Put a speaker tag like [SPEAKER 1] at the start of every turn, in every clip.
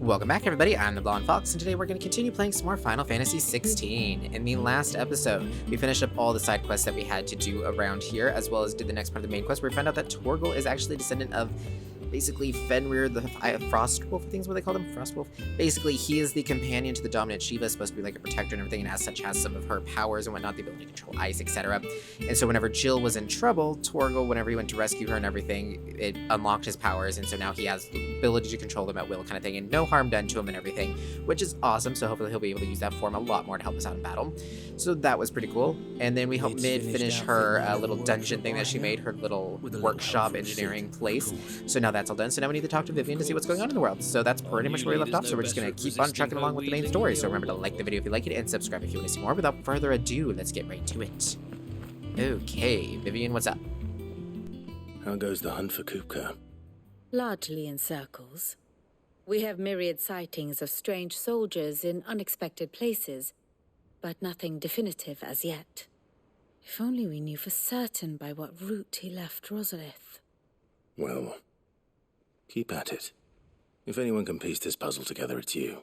[SPEAKER 1] Welcome back, everybody. I'm the Blonde Fox, and today we're going to continue playing some more Final Fantasy XVI. In the last episode, we finished up all the side quests that we had to do around here, as well as did the next part of the main quest, where we found out that Torgal is actually a descendant of basically Fenrir, the Frost Wolf, I think is what they call him, Frost Wolf. Basically, he is the companion to the dominant Shiva, supposed to be like a protector and everything, and as such has some of her powers and whatnot, the ability to control ice, etc. And so whenever Jill was in trouble, Torgal, whenever he went to rescue her and everything, it unlocked his powers, and so now he has the ability to control them at will kind of thing, and no harm done to him and everything, which is awesome. So hopefully he'll be able to use that form a lot more to help us out in battle. So that was pretty cool. And then we helped Mid finish her little dungeon thing that she made, her little workshop engineering place. So now that's all done. So now we need to talk to Vivian to see what's going on in the world. So that's pretty much where we left off. So we're just going to keep on trucking along with the main story. So remember to like the video if you like it and subscribe if you want to see more. Without further ado, let's get right to it. Okay, Vivian, what's up?
[SPEAKER 2] How goes the hunt for Kupka?
[SPEAKER 3] Largely in circles. We have myriad sightings of strange soldiers in unexpected places, but nothing definitive as yet. If only we knew for certain by what route he left Rosalith.
[SPEAKER 2] Well, keep at it. If anyone can piece this puzzle together, it's you.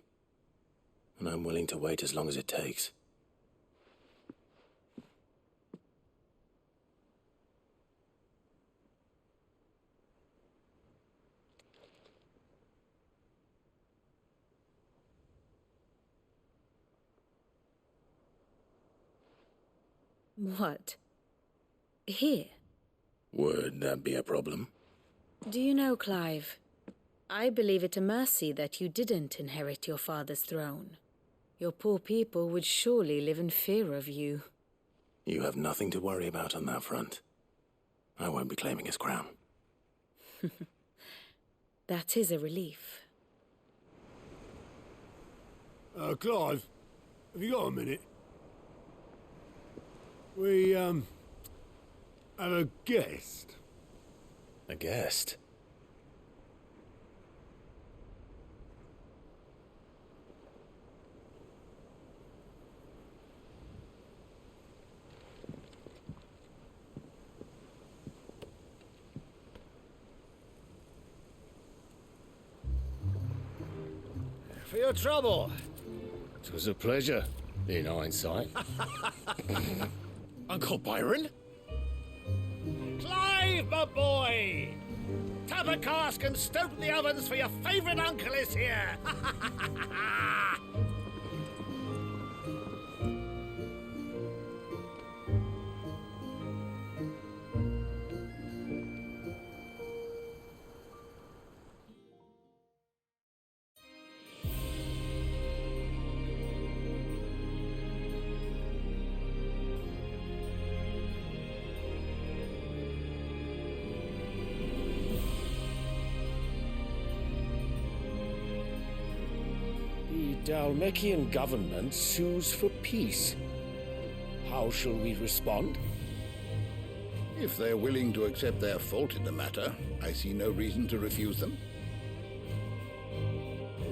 [SPEAKER 2] And I'm willing to wait as long as it takes.
[SPEAKER 3] What? Here?
[SPEAKER 2] Would that be a problem?
[SPEAKER 3] Do you know, Clive? I believe it a mercy that you didn't inherit your father's throne. Your poor people would surely live in fear of you.
[SPEAKER 2] You have nothing to worry about on that front. I won't be claiming his crown.
[SPEAKER 3] That is a relief.
[SPEAKER 4] Clive, have you got a minute? We, have a guest.
[SPEAKER 2] A guest?
[SPEAKER 4] For your trouble.
[SPEAKER 5] It was a pleasure, in hindsight.
[SPEAKER 4] Uncle Byron?
[SPEAKER 6] Clive, my boy! Tap a cask and stoke the ovens, for your favourite uncle is here!
[SPEAKER 5] The Dalmekian government sues for peace. How shall we respond?
[SPEAKER 7] If they're willing to accept their fault in the matter, I see no reason to refuse them.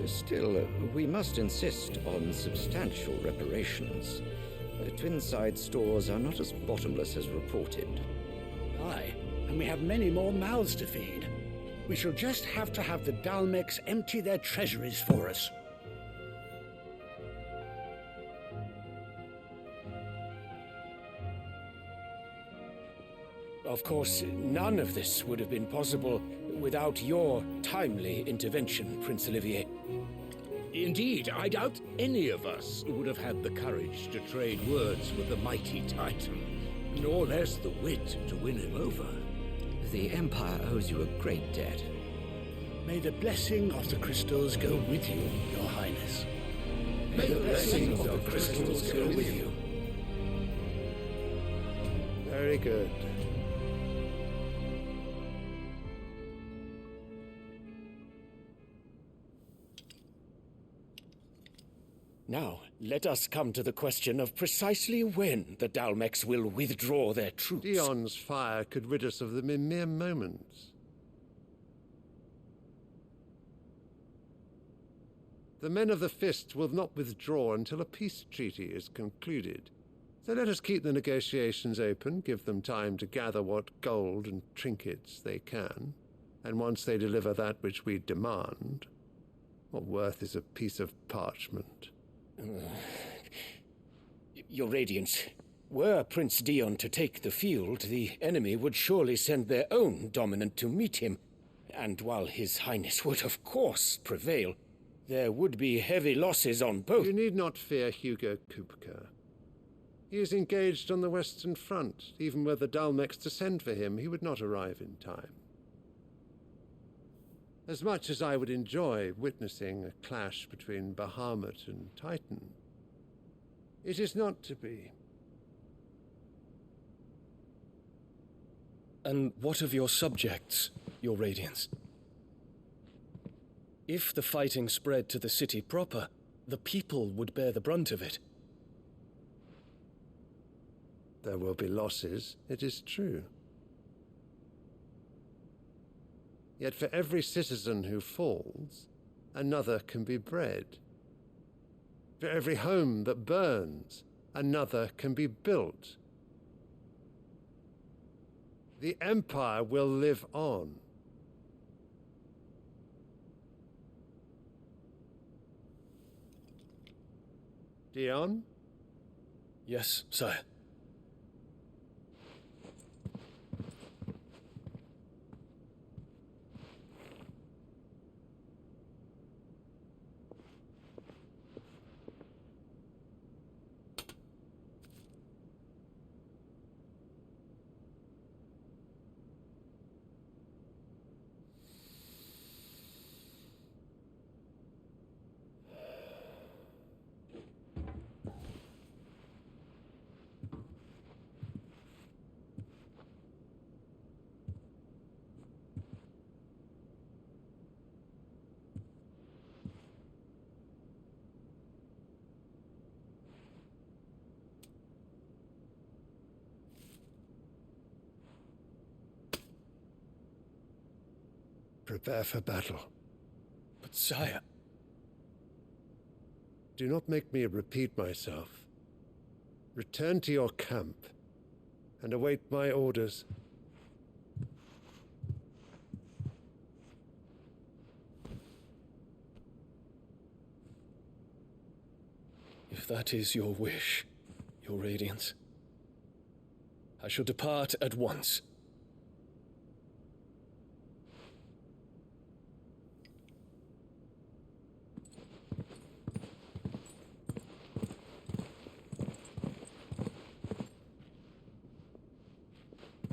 [SPEAKER 8] Still, we must insist on substantial reparations. Twinside stores are not as bottomless as reported.
[SPEAKER 6] Aye, and we have many more mouths to feed. We shall just have to have the Dalmecs empty their treasuries for us.
[SPEAKER 5] Of course, none of this would have been possible without your timely intervention, Prince Olivier.
[SPEAKER 9] Indeed, I doubt any of us would have had the courage to trade words with the mighty Titan, nor less the wit to win him over.
[SPEAKER 8] The Empire owes you a great debt.
[SPEAKER 6] May the blessing of the crystals go with you, Your Highness.
[SPEAKER 7] May the blessing of the crystals go with you.
[SPEAKER 4] Very good.
[SPEAKER 5] Now, let us come to the question of precisely when the Dalmecs will withdraw their troops.
[SPEAKER 4] Dion's fire could rid us of them in mere moments. The men of the Fist will not withdraw until a peace treaty is concluded. So let us keep the negotiations open, give them time to gather what gold and trinkets they can, and once they deliver that which we demand, What worth is a piece of parchment?
[SPEAKER 5] Your Radiance, were Prince Dion to take the field, the enemy would surely send their own dominant to meet him. And while His Highness would of course prevail, there would be heavy losses on both.
[SPEAKER 4] You need not fear Hugo Kupka. He is engaged on the Western Front. Even were the Dalmex to send for him, he would not arrive in time. As much as I would enjoy witnessing a clash between Bahamut and Titan, it is not to be.
[SPEAKER 10] And what of your subjects, your Radiance? If the fighting spread to the city proper, the people would bear the brunt of it.
[SPEAKER 4] There will be losses, it is true. Yet for every citizen who falls, another can be bred. For every home that burns, another can be built. The Empire will live on. Dion?
[SPEAKER 10] Yes, sire.
[SPEAKER 4] Prepare for battle.
[SPEAKER 10] But sire...
[SPEAKER 4] Do not make me repeat myself. Return to your camp and await my orders.
[SPEAKER 10] If that is your wish, your Radiance, I shall depart at once.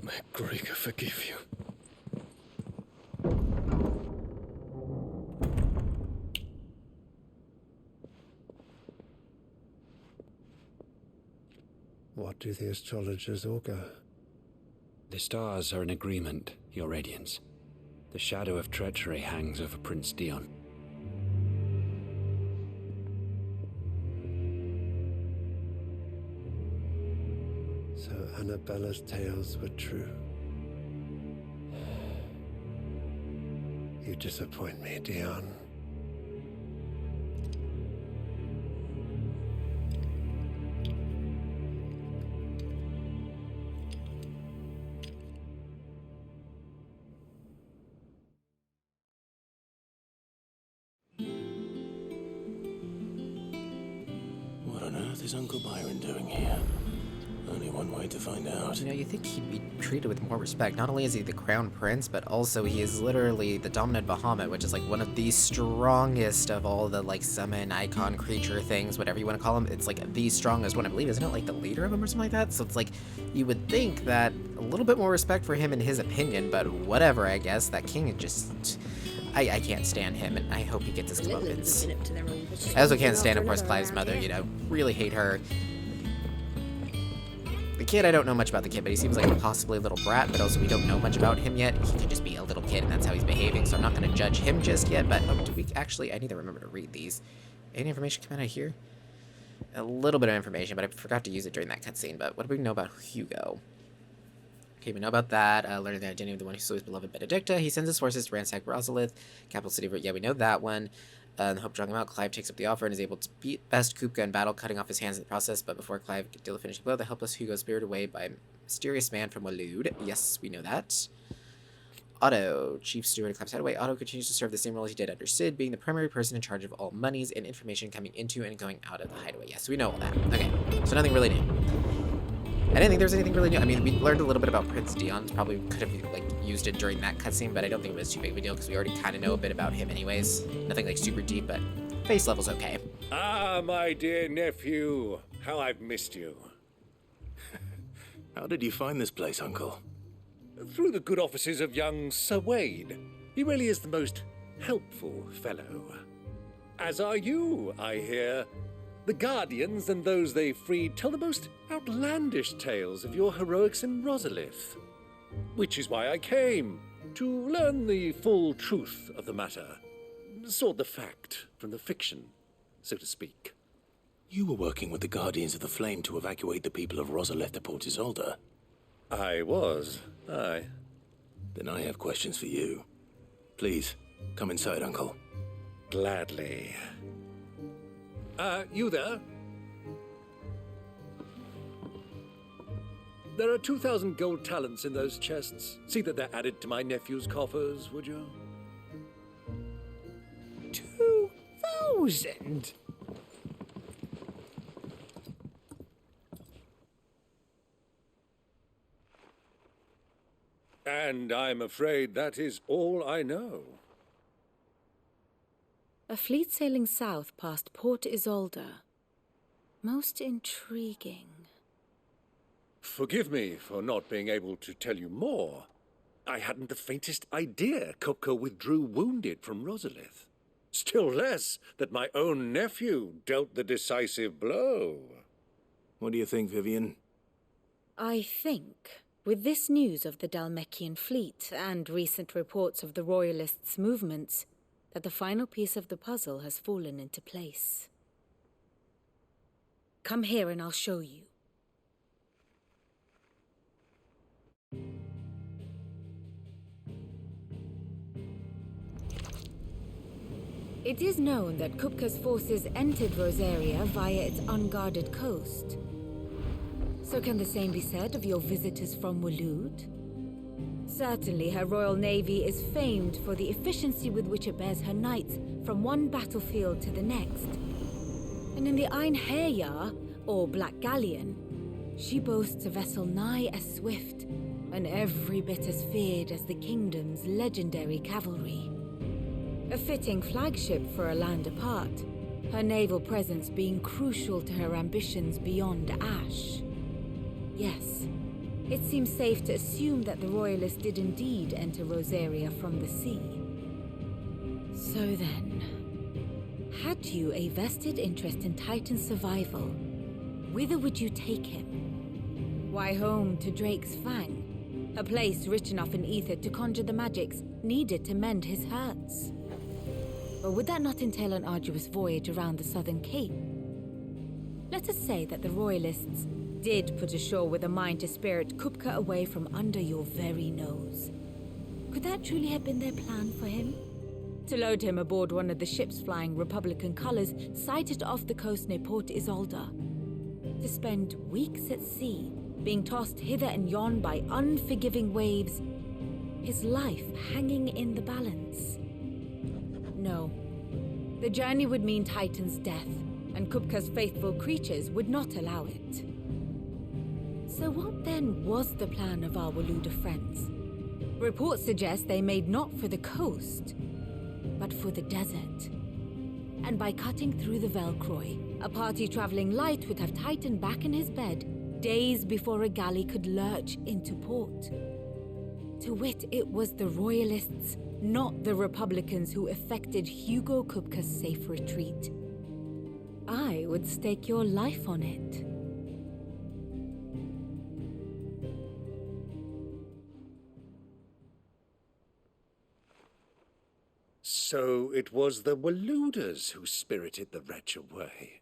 [SPEAKER 10] May Gregor forgive you.
[SPEAKER 4] What do the astrologers augur?
[SPEAKER 11] The stars are in agreement, your Radiance. The shadow of treachery hangs over Prince Dion.
[SPEAKER 4] So Annabella's tales were true. You disappoint me, Dion.
[SPEAKER 2] What on earth is Uncle Byron doing here? Only one way to find out.
[SPEAKER 1] You know, you think he'd be treated with more respect. Not only is he the crown prince, but also he is literally the dominant Bahamut, which is like one of the strongest of all the like summon, icon, creature things, whatever you want to call them. It's like the strongest one, I believe. Isn't it like the leader of them or something like that? So it's like, you would think that a little bit more respect for him in his opinion, but whatever, I guess. That king just... I can't stand him, and I hope he gets his comeuppance. I also can't stand, of course, Clive's mother, you know. Really hate her. The kid, I don't know much about the kid, but he seems like a possibly little brat, but also we don't know much about him yet. He could just be a little kid, and that's how he's behaving, so I'm not going to judge him just yet, but do we actually... I need to remember to read these. Any information come out of here? A little bit of information, but I forgot to use it during that cutscene, but what do we know about Hugo? Okay, we know about that. Learning the identity of the one who slew his beloved Benedicta. He sends his forces to ransack Rosalith, capital city of... Yeah, we know that one. In the hope of drawing him out, Clive takes up the offer and is able to beat best Kupka in battle, cutting off his hands in the process. But before Clive could deal the finishing blow, the helpless Hugo is spirited away by a mysterious man from Waloed. Yes, we know that. Otto, Chief Steward, claps Hideaway. Otto continues to serve the same role he did under Sid, being the primary person in charge of all monies and information coming into and going out of the Hideaway. Yes, we know all that. Okay, so nothing really new. I didn't think there was anything really new. I mean, we learned a little bit about Prince Dion. Probably could have like used it during that cutscene, but I don't think it was too big of a deal because we already kind of know a bit about him anyways. Nothing like super deep, but face level's okay.
[SPEAKER 9] Ah, my dear nephew. How I've missed you.
[SPEAKER 2] How did you find this place, Uncle?
[SPEAKER 9] Through the good offices of young Sir Wade. He really is the most helpful fellow. As are you, I hear. The Guardians and those they freed tell the most outlandish tales of your heroics in Rosalith. Which is why I came, to learn the full truth of the matter. Sort the fact from the fiction, so to speak.
[SPEAKER 2] You were working with the Guardians of the Flame to evacuate the people of Rosalith to Port Isolde.
[SPEAKER 9] I was, aye.
[SPEAKER 2] Then I have questions for you. Please, come inside, Uncle.
[SPEAKER 9] Gladly. You there? There are 2,000 gold talents in those chests. See that they're added to my nephew's coffers, would you?
[SPEAKER 5] 2,000?
[SPEAKER 9] And I'm afraid that is all I know.
[SPEAKER 3] A fleet sailing south past Port Isolde. Most intriguing.
[SPEAKER 9] Forgive me for not being able to tell you more. I hadn't the faintest idea Kupka withdrew wounded from Rosalith. Still less that my own nephew dealt the decisive blow.
[SPEAKER 2] What do you think, Vivian?
[SPEAKER 3] I think, with this news of the Dhalmekian fleet and recent reports of the Royalists' movements, that the final piece of the puzzle has fallen into place. Come here and I'll show you. It is known that Kupka's forces entered Rosaria via its unguarded coast. So can the same be said of your visitors from Waloed? Certainly, her Royal Navy is famed for the efficiency with which it bears her knights from one battlefield to the next. And in the Einherjar, or Black Galleon, she boasts a vessel nigh as swift and every bit as feared as the kingdom's legendary cavalry. A fitting flagship for a land apart, her naval presence being crucial to her ambitions beyond Ash. Yes. It seems safe to assume that the Royalists did indeed enter Rosaria from the sea. So then, had you a vested interest in Titan's survival, whither would you take him? Why, home to Drake's Fang, a place rich enough in ether to conjure the magics needed to mend his hurts. Or would that not entail an arduous voyage around the southern cape? Let us say that the Royalists did put ashore with a mind to spirit Kupka away from under your very nose. Could that truly have been their plan for him? To load him aboard one of the ships flying Republican colors sighted off the coast near Port Isolde. To spend weeks at sea, being tossed hither and yon by unforgiving waves, his life hanging in the balance. No. The journey would mean Titan's death, and Kupka's faithful creatures would not allow it. So what then was the plan of our Waluda friends? Reports suggest they made not for the coast, but for the desert. And by cutting through the Velcroy, a party traveling light would have Titan back in his bed days before a galley could lurch into port. To wit, it was the Royalists, not the Republicans, who effected Hugo Kupka's safe retreat. I would stake your life on it.
[SPEAKER 9] So it was the Waludas who spirited the wretch away.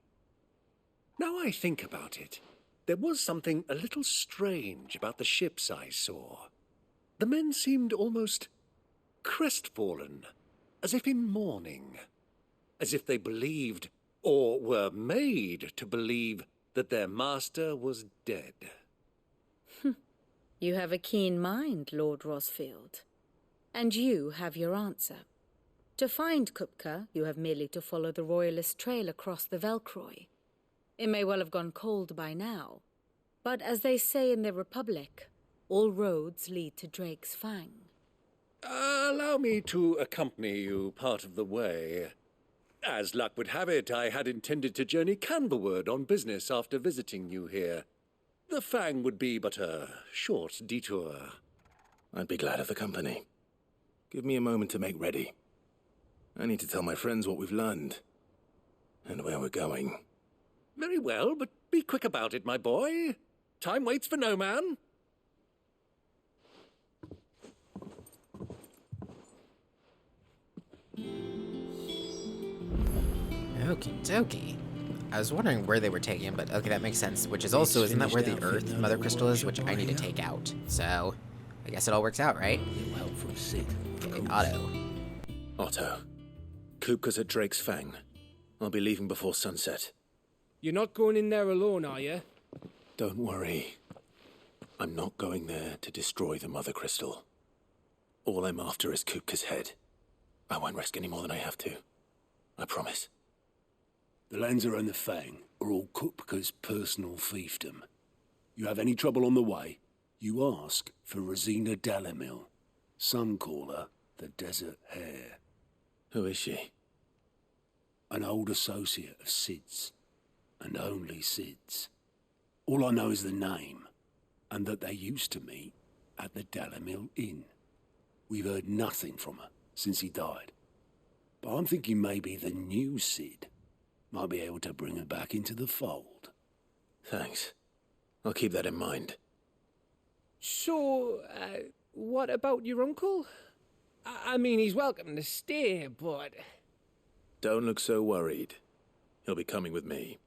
[SPEAKER 9] Now I think about it, there was something a little strange about the ships I saw. The men seemed almost crestfallen, as if in mourning, as if they believed, or were made to believe, that their master was dead.
[SPEAKER 3] You have a keen mind, Lord Rosfield. And you have your answer. To find Kupka, you have merely to follow the Royalist trail across the Velcroy. It may well have gone cold by now, but as they say in the Republic, all roads lead to Drake's Fang.
[SPEAKER 9] Allow me to accompany you part of the way. As luck would have it, I had intended to journey Canberward on business after visiting you here. The Fang would be but a short detour.
[SPEAKER 2] I'd be glad of the company. Give me a moment to make ready. I need to tell my friends what we've learned and where we're going.
[SPEAKER 9] Very well, but be quick about it, my boy. Time waits for no man.
[SPEAKER 1] Okie dokie. I was wondering where they were taking him, but okay, that makes sense. Which is also, isn't that where the Earth Mother Crystal is? Which I need to take out. So, I guess it all works out, right? Okay,
[SPEAKER 2] Otto. Kupka's at Drake's Fang. I'll be leaving before sunset.
[SPEAKER 12] You're not going in there alone, are you?
[SPEAKER 2] Don't worry. I'm not going there to destroy the Mother Crystal. All I'm after is Kupka's head. I won't risk any more than I have to. I promise.
[SPEAKER 13] The Lancer and the Fang are all Kupka's personal fiefdom. You have any trouble on the way, you ask for Rosina Dalamil. Some call her the Desert Hare.
[SPEAKER 2] Who is she?
[SPEAKER 13] An old associate of Sid's, and only Sid's. All I know is the name, and that they used to meet at the Dalamil Inn. We've heard nothing from her since he died. But I'm thinking maybe the new Sid might be able to bring her back into the fold.
[SPEAKER 2] Thanks. I'll keep that in mind.
[SPEAKER 12] So, what about your uncle? I mean, he's welcome to stay, but...
[SPEAKER 2] Don't look so worried. He'll be coming with me.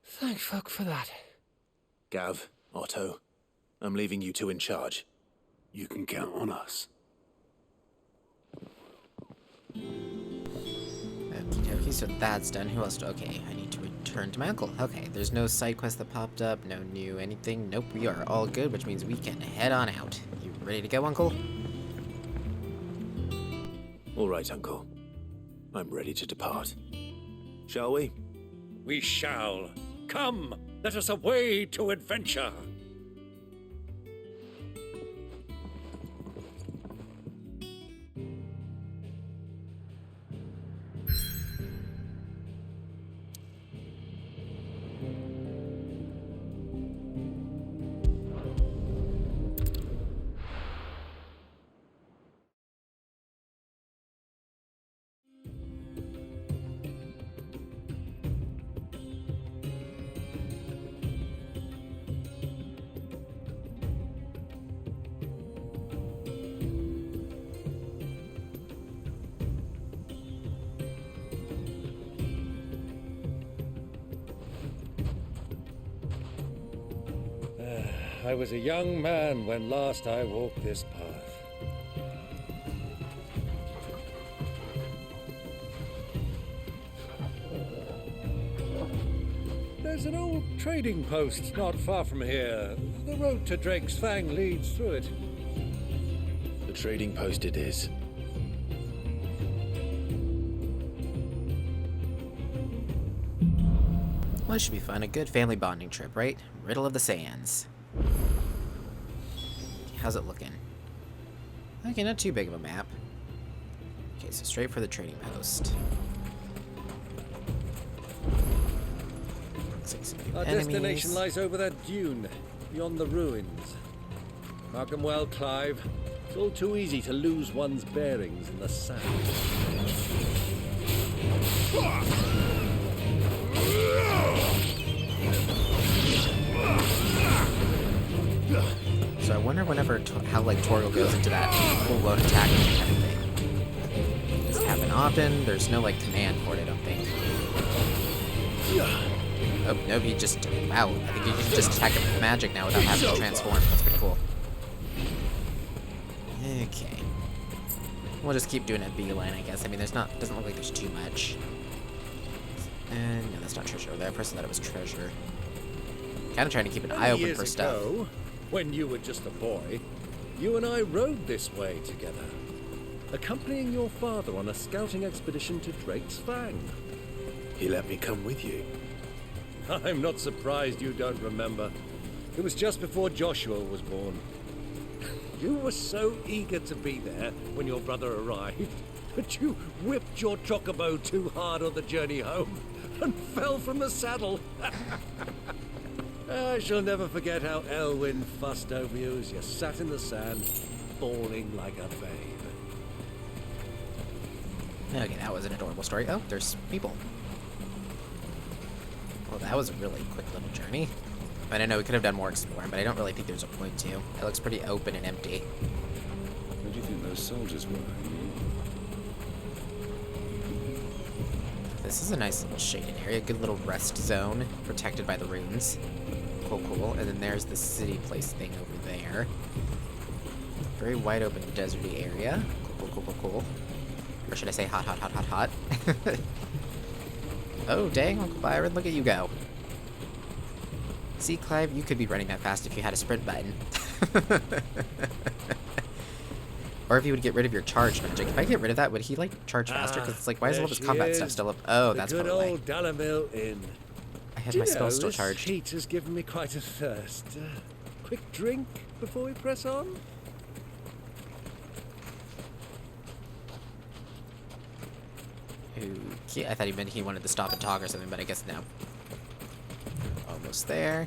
[SPEAKER 12] Thank fuck for that.
[SPEAKER 2] Gav, Otto, I'm leaving you two in charge.
[SPEAKER 13] You can count on us.
[SPEAKER 1] Okay, so that's done. Who else? Okay, I need to return to my uncle. Okay, there's no side quest that popped up, no new anything. Nope, we are all good, which means we can head on out. You ready to go, Uncle?
[SPEAKER 2] All right, Uncle. I'm ready to depart. Shall we?
[SPEAKER 9] We shall. Come, let us away to adventure. I was a young man when last I walked this path. There's an old trading post not far from here. The road to Drake's Fang leads through it.
[SPEAKER 2] The trading post it is.
[SPEAKER 1] Well, it should be fun. A good family bonding trip, right? Riddle of the Sands. How's it looking? Okay, not too big of a map. Okay, so straight for the trading post. Looks like some new
[SPEAKER 9] Our
[SPEAKER 1] enemies.
[SPEAKER 9] destination lies over that dune, beyond the ruins. Mark 'em well, Clive. It's all too easy to lose one's bearings in the sand.
[SPEAKER 1] So I wonder how like Torgal goes into that full-blown attack kind of thing. Does it happen often? There's no like command for it, I don't think. Oh, no, he just... Wow, I think you can just attack him with magic now without having to transform. That's pretty cool. Okay. We'll just keep doing it beeline, I guess. I mean, doesn't look like there's too much. And no, that's not treasure over there. I first thought it was treasure. Kind of trying to keep an eye open for stuff.
[SPEAKER 9] When you were just a boy, you and I rode this way together. accompanying your father on a scouting expedition to Drake's Fang.
[SPEAKER 2] He let me come with you.
[SPEAKER 9] I'm not surprised you don't remember. It was just before Joshua was born. You were so eager to be there when your brother arrived, but you whipped your chocobo too hard on the journey home and fell from the saddle. I shall never forget how Elwyn fussed over you as you sat in the sand, bawling like a babe.
[SPEAKER 1] Okay, that was an adorable story. Oh, there's people. Well, that was a really quick little journey. I don't know, we could have done more exploring, but I don't really think there's a point to. It looks pretty open and empty.
[SPEAKER 11] Where do you think those soldiers were?
[SPEAKER 1] This is a nice little shaded area, good little rest zone, protected by the runes. Cool, cool. And then there's the city place thing over there. Very wide open deserty area. Cool, cool, cool, cool, cool. Or should I say hot, hot, hot, hot, hot? Oh, dang, Uncle Byron, look at you go. See, Clive, you could be running that fast if you had a sprint button. Or if you would get rid of your charge magic. If I get rid of that, would he, like, charge faster? Because it's like, why is all of his combat stuff still up? Oh, that's
[SPEAKER 9] good
[SPEAKER 1] probably
[SPEAKER 9] old Dalamil Inn.
[SPEAKER 1] I had my spell still
[SPEAKER 9] this
[SPEAKER 1] charged.
[SPEAKER 9] heat has given me quite a thirst. Quick drink before we press on?
[SPEAKER 1] Okay, I thought he meant he wanted to stop and talk or something, but I guess no. Almost there.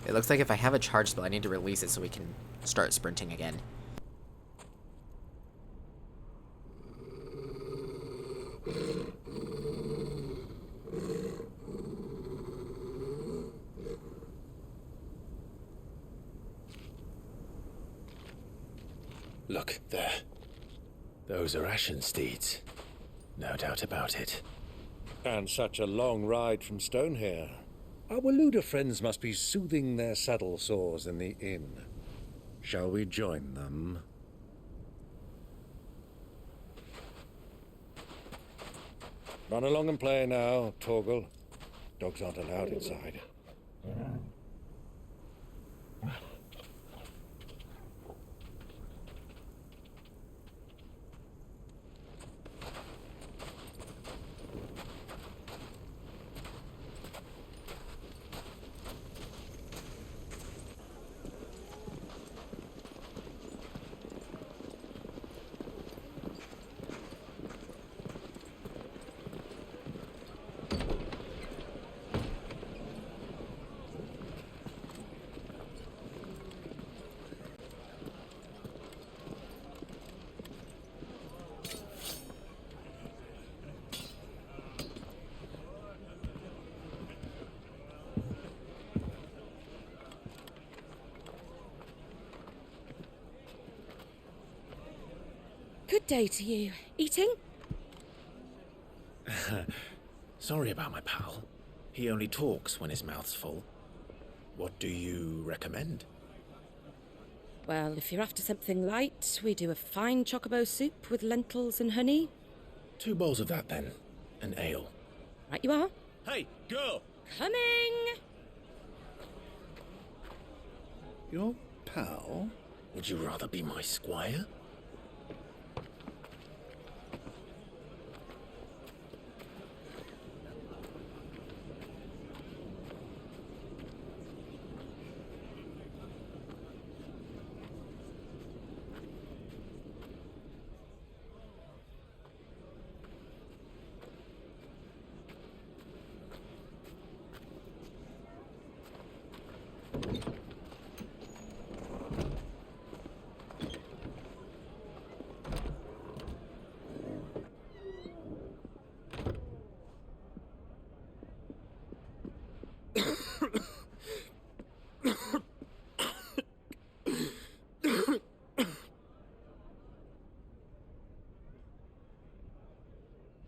[SPEAKER 1] It looks like if I have a charge spell, I need to release it so we can start sprinting again.
[SPEAKER 2] Look, there. Those are Ashen steeds. No doubt about it.
[SPEAKER 9] And such a long ride from Stonehair. Our Luda friends must be soothing their saddle sores in the inn. Shall we join them? Run along and play now, Torgal. Dogs aren't allowed inside.
[SPEAKER 14] Good day to you. Eating?
[SPEAKER 2] Sorry about my pal. He only talks when his mouth's full. What do you recommend?
[SPEAKER 14] Well, if you're after something light, we do a fine chocobo soup with lentils and honey.
[SPEAKER 2] 2 bowls of that, then. An ale.
[SPEAKER 14] Right you are.
[SPEAKER 9] Hey, girl!
[SPEAKER 14] Coming!
[SPEAKER 7] Your pal?
[SPEAKER 2] Would you rather be my squire?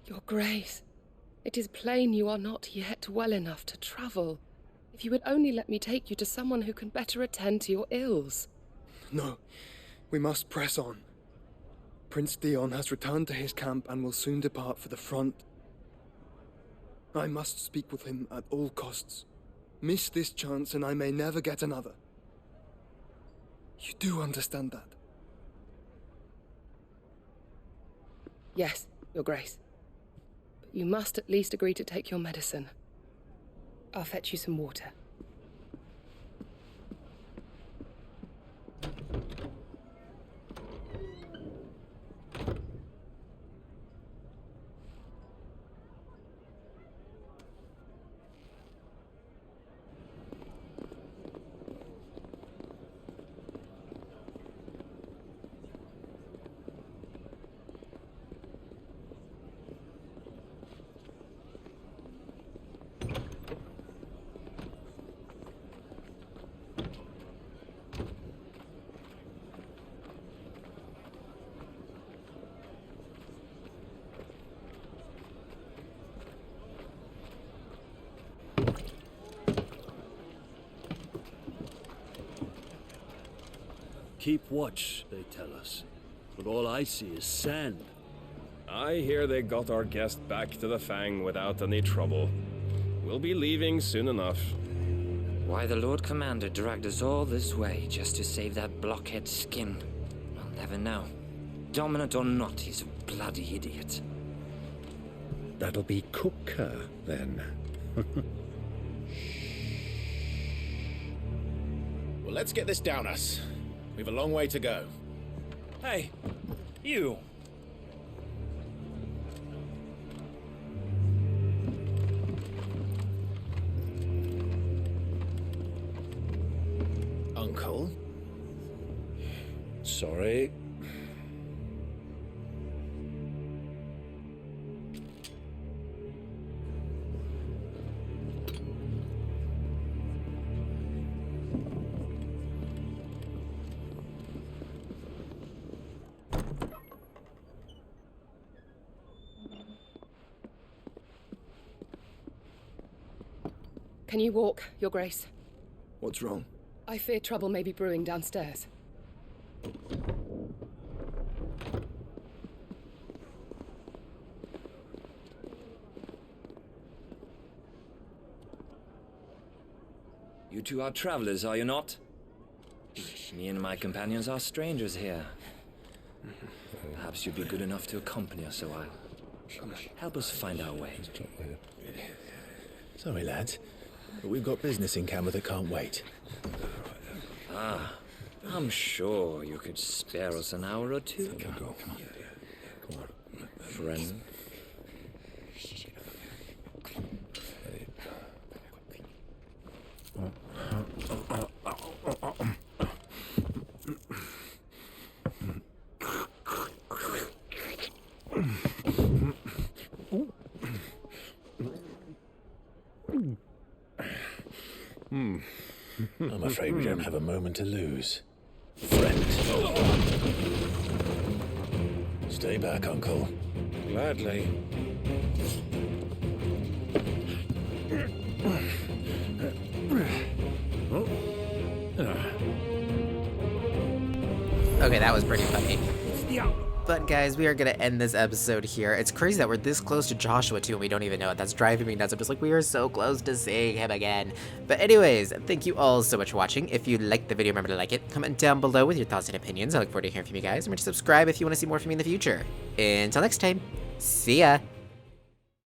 [SPEAKER 15] Your Grace, it is plain you are not yet well enough to travel. If you would only let me take you to someone who can better attend to your ills.
[SPEAKER 16] No, we must press on. Prince Dion has returned to his camp and will soon depart for the front. I must speak with him at all costs. Miss this chance and I may never get another. You do understand that?
[SPEAKER 15] Yes, Your Grace. But you must at least agree to take your medicine. I'll fetch you some water.
[SPEAKER 13] Keep watch, they tell us. But all I see is sand.
[SPEAKER 17] I hear they got our guest back to the Fang without any trouble. We'll be leaving soon enough.
[SPEAKER 18] Why the Lord Commander dragged us all this way just to save that blockhead's skin, I'll never know. Dominant or not, he's a bloody idiot.
[SPEAKER 19] That'll be Cooker, then.
[SPEAKER 20] Well, let's get this down us. We've a long way to go.
[SPEAKER 17] Hey, you!
[SPEAKER 20] Uncle?
[SPEAKER 13] Sorry.
[SPEAKER 15] Can you walk, Your Grace?
[SPEAKER 16] What's wrong?
[SPEAKER 15] I fear trouble may be brewing downstairs.
[SPEAKER 18] You two are travelers, are you not? Me and my companions are strangers here. Perhaps you'd be good enough to accompany us a while. Help us find our way.
[SPEAKER 20] Sorry, lads, but we've got business in Camber that can't wait.
[SPEAKER 18] Ah, I'm sure you could spare us an hour or two.
[SPEAKER 13] Come on.
[SPEAKER 18] Friend.
[SPEAKER 2] I'm afraid we don't have a moment to lose. Friend. Stay back, Uncle.
[SPEAKER 5] Gladly.
[SPEAKER 1] Okay, that was pretty funny. But guys, we are gonna end this episode here. It's crazy that we're this close to Joshua too and we don't even know it. That's driving me nuts. I'm just like, we are so close to seeing him again. But anyways, thank you all so much for watching. If you liked the video, remember to like it. Comment down below with your thoughts and opinions. I look forward to hearing from you guys. Remember to subscribe if you want to see more from me in the future. Until next time, see ya!